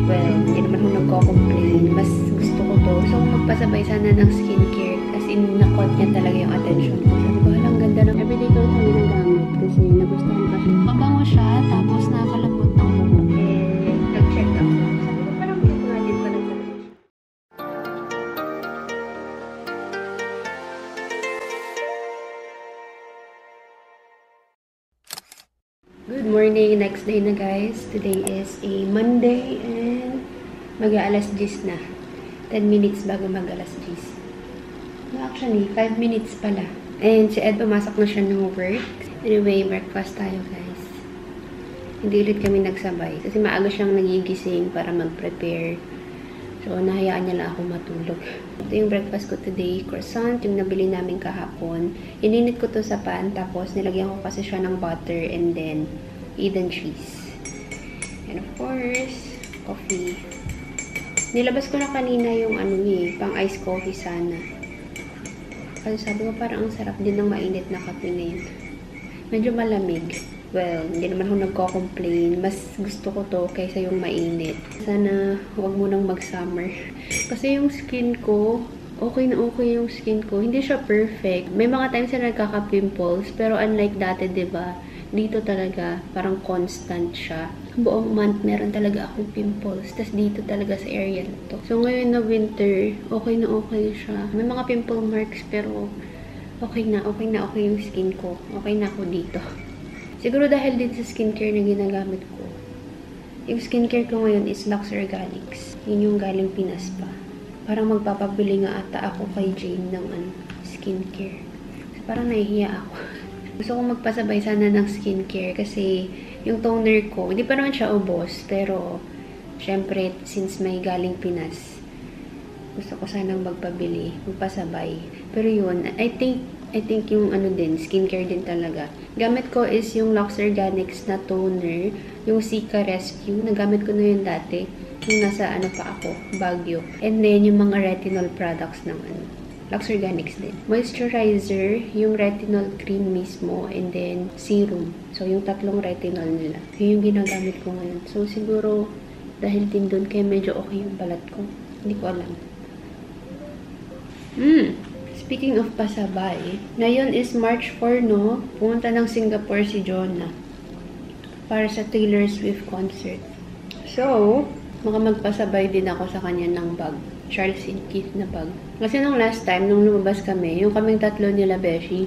Well, hindi naman ako nagko-complain. Mas gusto ko to. Gusto ko magpasabay sana ng skincare. As in, nakot niya talaga yung attention ko. Sabi ko, halang ganda ng everyday ko ito ginagamit. Kasi nagustuhan ko siya. Mabango siya, tapos nakakalambot ng buhok. Nag-check up. Sabi ko, parang hindi ko nga din pa nagsabi. Good morning! Next day na guys. Today is a Monday and mag-aalas 10 na. 10 minutes bago mag-alas 10. No, actually, 5 minutes pala. And si Ed pumasok na siya ng work. Anyway, breakfast tayo guys. Hindi ulit kami nagsabay. Kasi maaga siyang nagigising para mag-prepare. So, nahayaan niya lang ako matulog. Ito yung breakfast ko today. Croissant, yung nabili namin kahapon. Ininit ko to sa pan. Tapos, nilagyan ko kasi siya ng butter and then Eden cheese. And of course, coffee. Nilabas ko na kanina yung pang iced coffee sana. Kasi sabi ko parang ang sarap din ng mainit na kape na yun. Medyo malamig. Well, hindi naman ako nagko-complain. Mas gusto ko to kaysa yung mainit. Sana huwag mo nang mag-summer. Kasi yung skin ko, okay na okay yung skin ko. Hindi siya perfect. May mga times na nagkaka-pimples. Pero unlike dati, diba? Dito talaga, parang constant siya. Buong month, meron talaga akong pimples. Tapos dito talaga sa area na to. So, ngayon na winter, okay na okay siya. May mga pimple marks, pero okay na yung skin ko. Okay na ako dito. Siguro dahil din sa skincare na ginagamit ko. Yung skincare ko ngayon is Lux Organics. Yun yung galing Pinas pa. Parang magpapabili nga ata ako kay Jane ng skincare. So, parang nahihiya ako. Gusto kong magpasabay sana ng skincare kasi yung toner ko, hindi pa naman siya ubos. Pero, syempre, since may galing Pinas, gusto ko sanang magpasabay. Pero yun, I think yung skincare din talaga. Gamit ko is yung Lux Organics na toner, yung Cica Rescue. Nagamit ko na yun dati. Yung nasa pa ako, Baguio. And then, yung mga retinol products ng Lux Organics din. Moisturizer, yung retinol cream mismo, and then serum. So, yung tatlong retinol nila. Yun yung ginagamit ko ngayon. So, siguro, dahil din doon, kaya medyo okay yung balat ko. Hindi ko alam. Speaking of pasabay, ngayon is March 4, no? Pumunta ng Singapore si Jonah para sa Taylor Swift concert. So, magpasabay din ako sa kanya ng bag. Charles & Keith na bag. Kasi nung last time, nung lumabas kami, yung kaming tatlo nila, Beshi,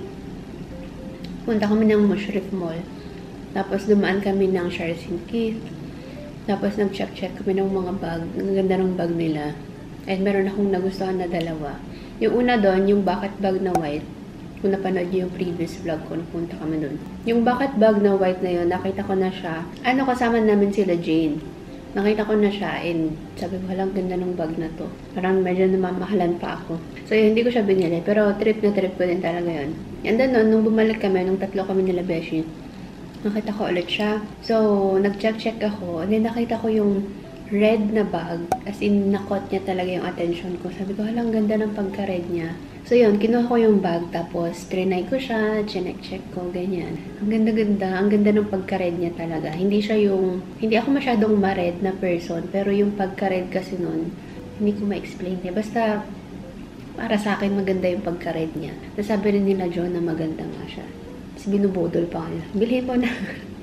punta kami ng Mushrif Mall. Tapos dumaan kami ng Charles & Keith. Tapos nag-check kami ng mga bag. Ang ganda ng bag nila. And meron akong nagustuhan na dalawa. Yung una doon, yung bucket bag na white. Kung napanood niyo yung previous vlog ko, napunta kami doon. Yung bucket bag na white na yun, nakita ko na siya. Kasama namin sila Jane. Nakita ko na siya and sabi ko, halang ganda ng bag na to. Parang medyo namamahalan pa ako. So yun, hindi ko siya binili. Pero trip na trip ko din talaga yun. And then nung bumalik kami, nung tatlo kami nila Beshi, nakita ko ulit siya. So, nag-check ako. And then nakita ko yung red na bag. As in, nakot niya talaga yung attention ko. Sabi ko, halang ganda ng pagka-red niya. So, yun, kinuha ko yung bag. Tapos, trinay ko siya. Check ko, ganyan. Ang ganda-ganda. Ang ganda ng pagka-red niya talaga. Hindi ako masyadong ma-red na person. Pero yung pagka-red kasi nun, hindi ko ma-explain. Basta, para sa akin, maganda yung pagka-red niya. Nasabi rin nila John na maganda nga siya. Tapos, binubudol pa ako. Bilhin mo na.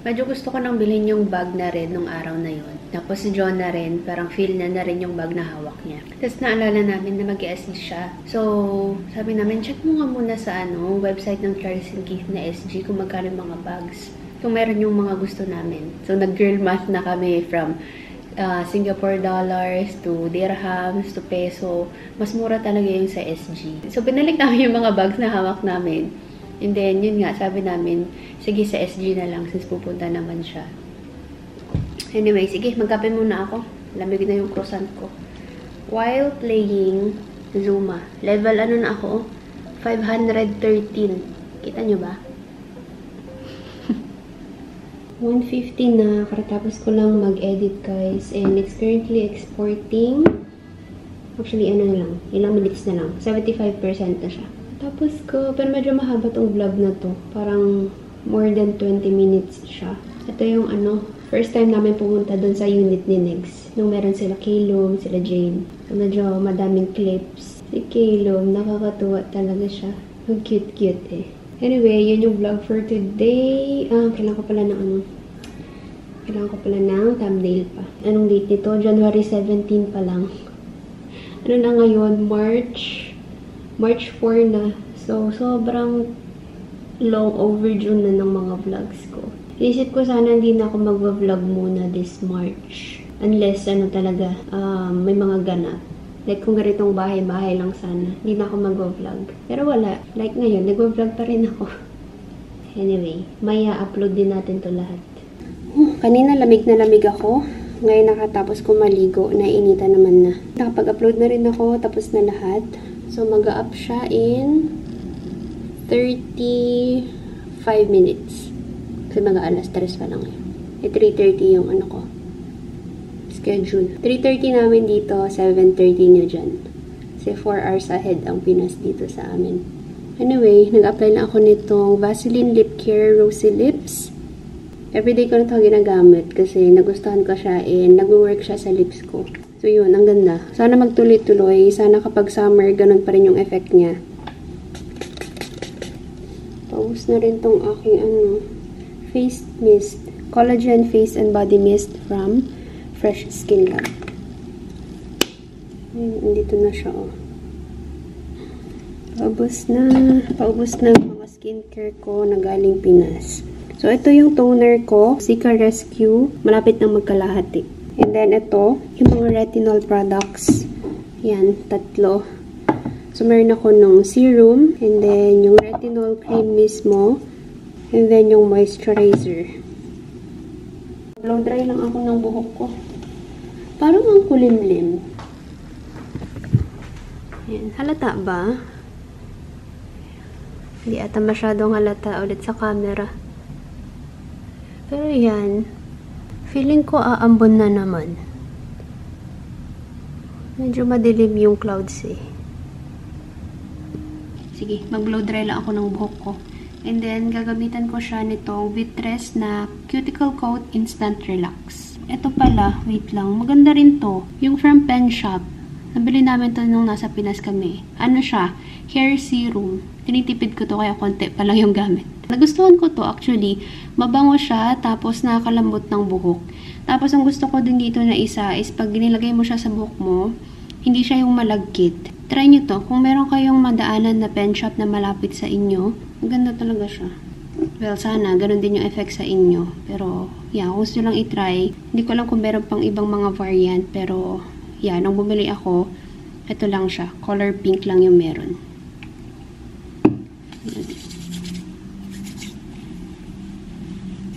Medyo gusto ko nang bilhin yung bag na red nung araw na yon. Tapos si John na rin, parang feel na rin yung bag na hawak niya. Tapos naalala namin na mag-i-assist siya. So, sabi namin, check mo nga muna sa website ng Charles & Keith na SG kung magkano yung mga bags. Kung meron yung mga gusto namin. So, nag-girl math na kami from Singapore dollars to dirhams to peso. Mas mura talaga yung sa SG. So, pinalik namin yung mga bags na hawak namin. And then, yun nga, sabi namin, sige sa SG na lang since pupunta naman siya. Anyway, sige, magkape muna ako. Lamig na yung croissant ko. While playing Zuma. Level na ako? 513. Kita nyo ba? 150 na. Karatapos ko lang mag-edit, guys. And it's currently exporting. Actually, lang. Ilang minutes na lang. 75% na siya. Tapos ko, pero medyo mahaba tong vlog na to. Parang more than 20 minutes siya. Ito yung First time namin pumunta dun sa unit ni Negs. Nung meron sila Kaylom, sila Jane. So, medyo madaming clips. Si Kaylom, nakakatuwa talaga siya. Ang cute-cute eh. Anyway, yun yung vlog for today. Kailangan ko pala ng thumbnail pa. Anong date nito? January 17 pa lang. Ano na ngayon? March 4 na. So, sobrang long overdue na ng mga vlogs ko. Isip ko sana hindi na ako mag-vlog muna this March. Unless, talaga, may mga ganap. Like, kung ganitong bahay-bahay lang sana, hindi na ako mag-vlog. Pero wala. Like ngayon, nag-vlog pa rin ako. Anyway, maya upload din natin to lahat. Kanina lamig na lamig ako. Ngayon nakatapos ko maligo, naiinita naman na. Nakapag-upload na rin ako, tapos na lahat. So, mag-up siya in 35 minutes. Kasi mag-alas 3 pa lang eh. 3:30 yung schedule. 3:30 namin dito, 7:30 nyo dyan. Kasi 4 hours ahead ang Pinas dito sa amin. Anyway, nag-apply na ako nitong Vaseline Lip Care Rosy Lips. Everyday ko na ito ginagamit kasi nagustuhan ko siya and nag-work siya sa lips ko. So yun, ang ganda. Sana magtuloy-tuloy. Sana kapag summer, ganun pa rin yung effect niya. Paubos na rin tong aking face mist. Collagen Face and Body Mist from Fresh Skin Lab. Ayun, andito na siya, oh. Paubos na ang mga skincare ko na galing Pinas. So, ito yung toner ko, Cica Rescue, malapit na magkalahati. And then, ito, yung mga retinol products. Yan, 3. So, meron ako nung serum, and then, yung retinol cream mismo, and then, yung moisturizer. Blow dry lang ako ng buhok ko. Parang ang kulimlim. Yan, halata ba? Hindi ata masyadong halata ulit sa camera. Pero yan, feeling ko aambon na naman. Medyo madilim yung clouds eh. Sige, mag-blow dry lang ako ng buhok ko. And then, gagamitan ko siya nitong Vitress na Cuticle Coat Instant Relax. Ito pala, wait lang, maganda rin to. Yung from Pen Shop. Nabili namin to nung nasa Pinas kami. Ano siya? Hair serum. Tinitipid ko to kaya konti pa lang yung gamit. Nagustuhan ko to actually. Mabango siya tapos nakakalambot ng buhok. Tapos ang gusto ko din dito na isa is pag nilagay mo siya sa buhok mo, hindi siya yung malagkit. Try nyo to. Kung meron kayong madaanan na pen shop na malapit sa inyo, maganda talaga siya. Well, sana ganun din yung effect sa inyo. Pero, yeah, kung gusto lang i-try. Hindi ko alam kung meron pang ibang mga variant. Pero, yeah, nung bumili ako, ito lang siya. Color pink lang yung meron.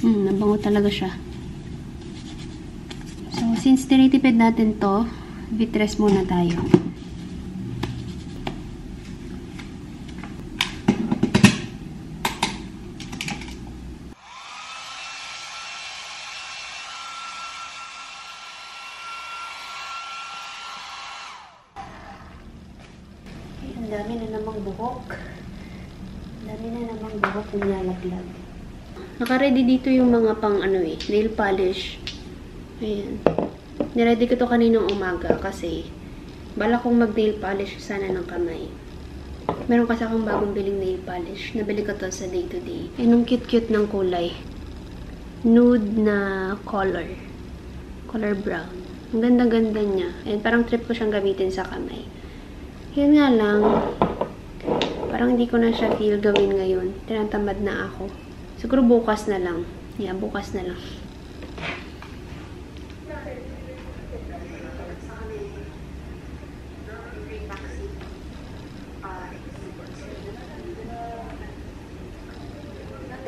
Nabango talaga siya. So, since tinitipid natin to, Vitress muna tayo. Ang dami na namang buhok. Ang dami na namang buhok na nalaglag. Naka-ready dito yung mga pang nail polish. Ayan. Niready ko to kaninang umaga kasi bala kong mag-nail polish sana ng kamay. Meron kasi akong bagong biling nail polish. Nabili ko to sa day to day. Ang cute-cute ng kulay. Nude na color. Color brown. Ang ganda-ganda niya. And parang trip ko siyang gamitin sa kamay. Yun nga lang, parang hindi ko na siya feel gawin ngayon. Tinatamad na ako. Siguro bukas na lang. Yeah, bukas na lang.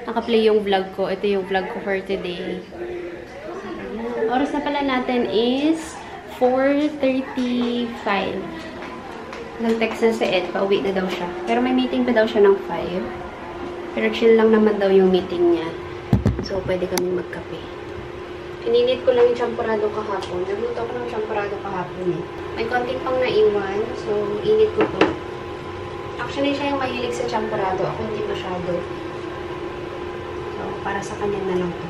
Naka-play yung vlog ko. Ito yung vlog ko for today. Oras na pala natin is 4:35. Nag-text na si Ed. Pauwi na daw siya. Pero may meeting pa daw siya ng 5. Pero chill lang naman daw yung meeting niya. So, pwede kami magkape. Pininit ko lang yung champurado kahapon. Nagluto ko ng champurado kahapon eh. May konting pang naiwan. So, init ko to. Actually, siya yung mahilig sa champurado. Ako hindi masyado. So, para sa kanya na lang to.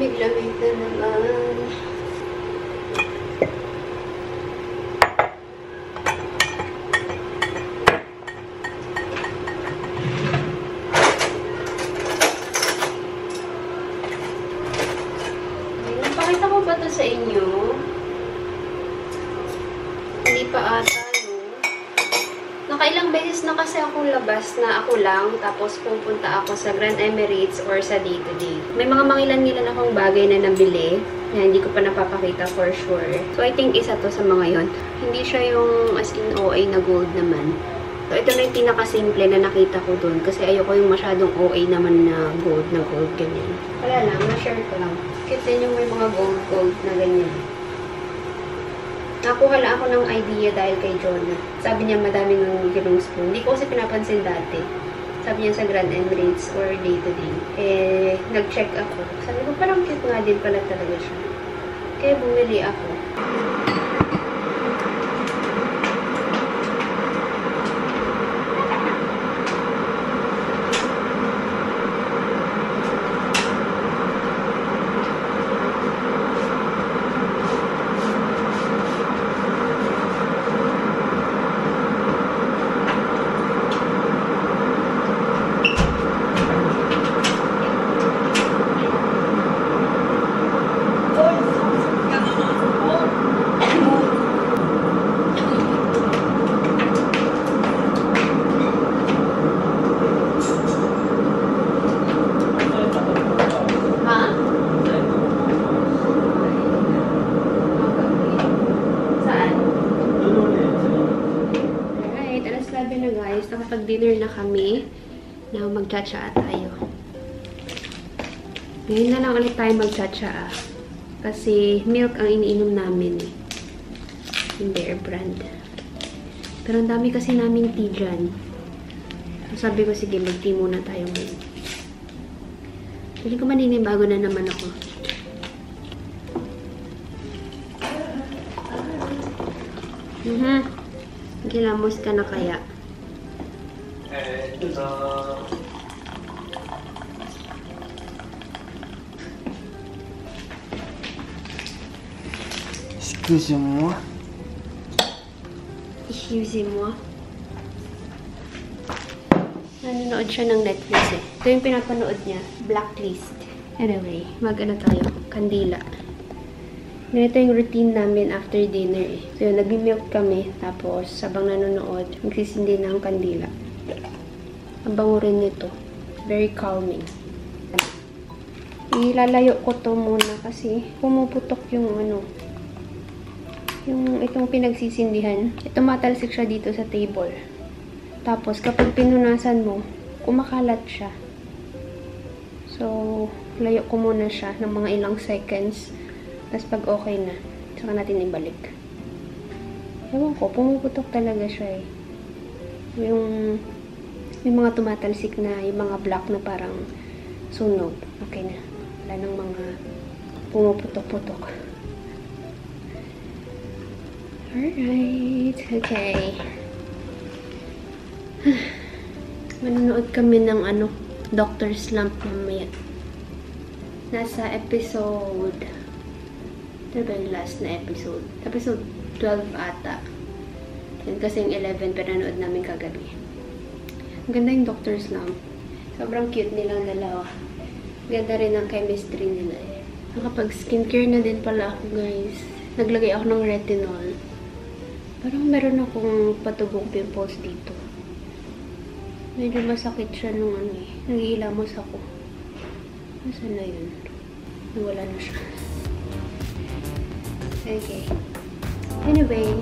lamig-lamig na naman. Pakita ko ba ito sa inyo? Hindi pa ata, no? Nakailang beses na kasi akong labas na ako lang, tapos pupunta ako sa Grand Emirates or sa day-to-day. May mga mangilan-ngilan akong bagay na nabili na hindi ko pa napapakita for sure. So, I think isa to sa mga yon. Hindi siya yung as in OA na gold naman. So, ito na yung pinaka-simple na nakita ko dun kasi ayoko yung masyadong OA naman na gold, ganyan. Wala lang, na-share ko lang. Kita yung may mga gold na ganyan. Nakuha lang ako ng idea dahil kay Jonah. Sabi niya madaming ginong spoon. Hindi ko kasi pinapansin dati. Sabi niya sa Grand Emirates or day-to-day. Eh, nag-check ako. Sabi ko, parang cute nga din pala talaga siya. Kaya bumili ako. Nakapag-dinner na kami. Now, mag-cha-cha tayo. Ngayon na lang ulit tayo mag-cha-cha. Kasi milk ang iniinom namin eh. Yung Bear brand. Pero ang dami kasi namin tea dyan. So, sabi ko, sige, mag-tea muna tayo ngayon. Pwede ko maninibago na naman ako. Gilamos ka na kaya. Excusez-moi. Excusez-moi. Nanonood siya ng Netflix eh. Ito yung pinapanood niya. Blacklist. Anyway, mag-ano tayo. Kandila. Ganito yung routine namin after dinner eh. So yun, nag-milk kami. Tapos, sabang nanonood, magsisindi ng kandila. Ang bango rin nito. Very calming. Ilalayo ko to muna kasi pumuputok yung ano, yung itong pinagsisindihan. Ito matalsik siya dito sa table. Tapos kapag pinunasan mo, kumakalat siya. So, layo ko muna siya ng mga ilang seconds. Tapos pag okay na, saka natin ibalik. Ewan ko, pumuputok talaga siya eh. Yung mga tumatalsik na, yung mga black na parang sunog. Okay na. Wala nang mga pumuputok-putok. Alright. Okay. Manonood kami ng Dr. Slump mamaya. Nasa episode... Ito ba yung last na episode? Episode 12 ata. Yan kasi yung 11 pinanood namin kagabi. Ang ganda yung Dr. Slump. Sobrang cute nilang dalawa. Ganda rin ang chemistry nila eh. Nakapag-skincare na din pala ako guys. Naglagay ako ng retinol. Parang meron akong patugong pimples dito. Medyo masakit siya nung nag-iilamos ako. Nasaan na yun? Nawala na siya. Okay. Anyway,